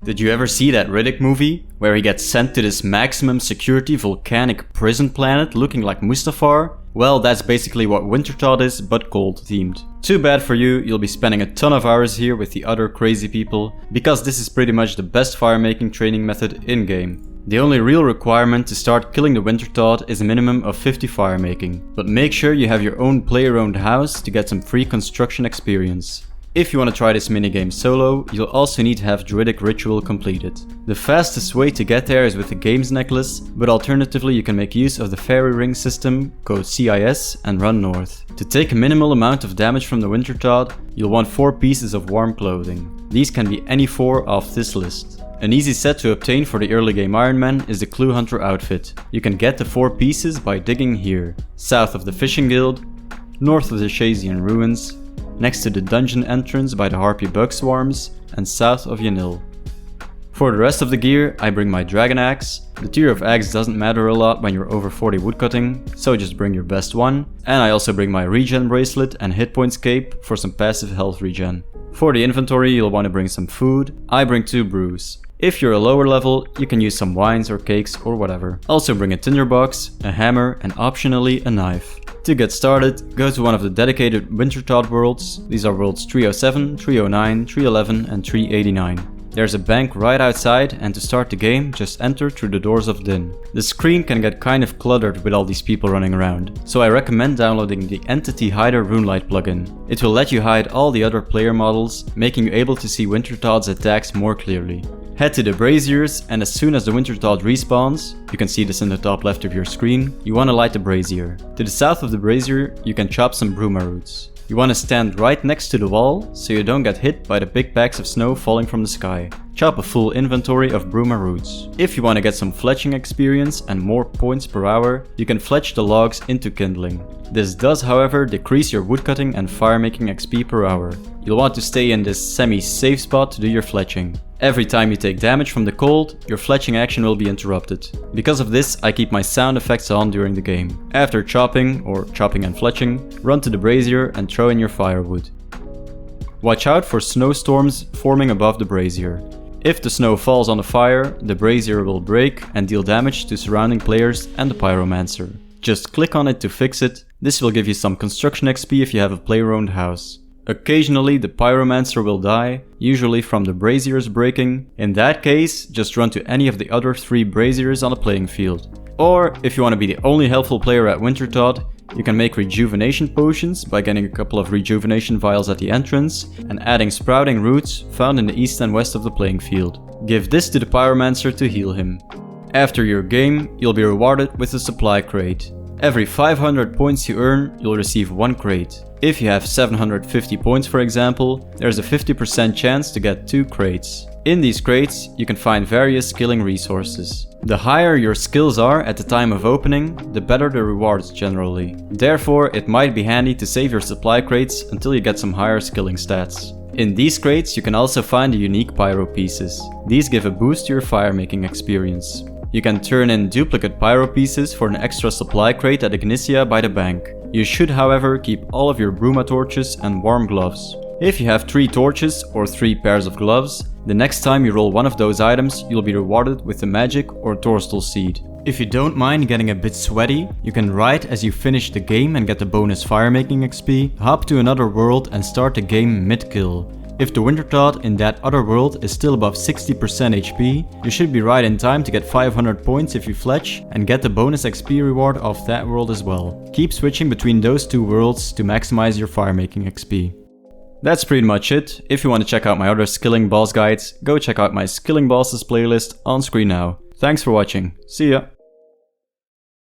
Did you ever see that Riddick movie, where he gets sent to this maximum security volcanic prison planet looking like Mustafar? Well, that's basically what Wintertodt is, but cold themed. Too bad for you, you'll be spending a ton of hours here with the other crazy people, because this is pretty much the best fire making training method in-game. The only real requirement to start killing the Wintertodt is a minimum of 50 fire making, but make sure you have your own player-owned house to get some free construction experience. If you want to try this minigame solo, you'll also need to have Druidic Ritual completed. The fastest way to get there is with the Games Necklace, but alternatively you can make use of the Fairy Ring system, go CIS and run north. To take a minimal amount of damage from the Wintertodt, you'll want 4 pieces of warm clothing. These can be any 4 off this list. An easy set to obtain for the early game Iron Man is the Clue Hunter outfit. You can get the 4 pieces by digging here, south of the Fishing Guild, north of the Shazian Ruins, next to the dungeon entrance by the Harpy Bug Swarms, and south of Yanil. For the rest of the gear, I bring my Dragon Axe. The tier of axe doesn't matter a lot when you're over 40 woodcutting, so just bring your best one. And I also bring my regen bracelet and hit points cape for some passive health regen. For the inventory, you'll want to bring some food. I bring 2 brews. If you're a lower level, you can use some wines or cakes or whatever. Also bring a tinderbox, a hammer, and optionally a knife. To get started, go to one of the dedicated Wintertodt worlds. These are worlds 307, 309, 311 and 389. There's a bank right outside, and to start the game, just enter through the doors of Din. The screen can get kind of cluttered with all these people running around, so I recommend downloading the Entity Hider RuneLight plugin. It will let you hide all the other player models, making you able to see Wintertodd's attacks more clearly. Head to the braziers, and as soon as the Wintertodt respawns, you can see this in the top left of your screen, you want to light the brazier. To the south of the brazier, you can chop some bruma roots. You want to stand right next to the wall, so you don't get hit by the big bags of snow falling from the sky. Chop a full inventory of bruma roots. If you want to get some fletching experience and more points per hour, you can fletch the logs into kindling. This does, however, decrease your woodcutting and firemaking XP per hour. You'll want to stay in this semi-safe spot to do your fletching. Every time you take damage from the cold, your fletching action will be interrupted. Because of this, I keep my sound effects on during the game. After chopping, or chopping and fletching, run to the brazier and throw in your firewood. Watch out for snowstorms forming above the brazier. If the snow falls on the fire, the brazier will break and deal damage to surrounding players and the pyromancer. Just click on it to fix it. This will give you some construction XP if you have a player-owned house. Occasionally the pyromancer will die, usually from the braziers breaking. In that case, just run to any of the other 3 braziers on the playing field. Or, if you want to be the only helpful player at Wintertodt, you can make rejuvenation potions by getting a couple of rejuvenation vials at the entrance and adding sprouting roots found in the east and west of the playing field. Give this to the pyromancer to heal him. After your game, you'll be rewarded with a supply crate. Every 500 points you earn, you'll receive 1 crate. If you have 750 points for example, there's a 50% chance to get 2 crates. In these crates, you can find various skilling resources. The higher your skills are at the time of opening, the better the rewards generally. Therefore, it might be handy to save your supply crates until you get some higher skilling stats. In these crates, you can also find the unique pyro pieces. These give a boost to your firemaking experience. You can turn in duplicate pyro pieces for an extra supply crate at Ignitia by the bank. You should, however, keep all of your bruma torches and warm gloves. If you have 3 torches or 3 pairs of gloves, the next time you roll one of those items, you'll be rewarded with the magic or Torstal seed. If you don't mind getting a bit sweaty, you can ride as you finish the game and get the bonus firemaking XP, hop to another world and start the game mid-kill. If the Wintertodt in that other world is still above 60% HP, you should be right in time to get 500 points if you fletch and get the bonus XP reward of that world as well. Keep switching between those 2 worlds to maximize your firemaking XP. That's pretty much it. If you want to check out my other skilling boss guides, go check out my Skilling Bosses playlist on screen now. Thanks for watching. See ya!